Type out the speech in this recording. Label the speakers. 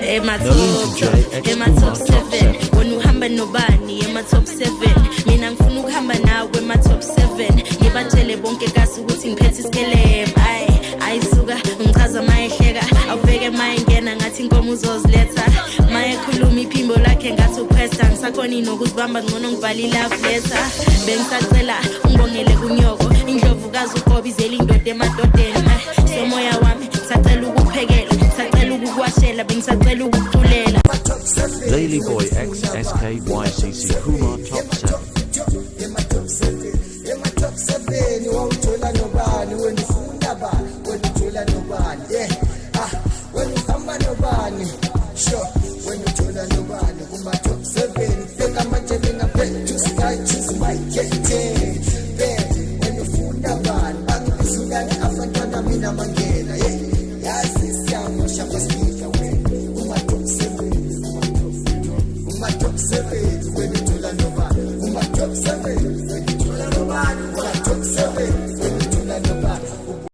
Speaker 1: my top 7 when uhamba nobani ema top 7 mina ngifuna ukuhamba nawe ema top 7 ngibatshele bonke kasi ukuthi ngiphethe iskelem ayisuka ngichaza mayehleka awubheke mayengena ngathi inkomo uzoziletha mayekhuluma iphimbo lakhe ngathi upressa ngisakhona nokuzibamba ngcono ngibhala ilove letter bengisacela ungibongele kunyoko indlovukazi uqobizela indoda emadodeni somoya wami sacela ukuphekela sacela ukukwashela bengisacela ukuculela
Speaker 2: Daily Boy X SKYCC Kumar Top 7
Speaker 3: top 7 wawuthola nobani wena ufunda ba wena uthola nobani wena uhamba nobani sure wena uthola nobani kuma top 7 beka manje ngaphe to sky choose my getting wena ufunda bani bangizulani abantwana mina mangena yazi siyamo shaka speaker wena kuma top 7 uma top 7 wena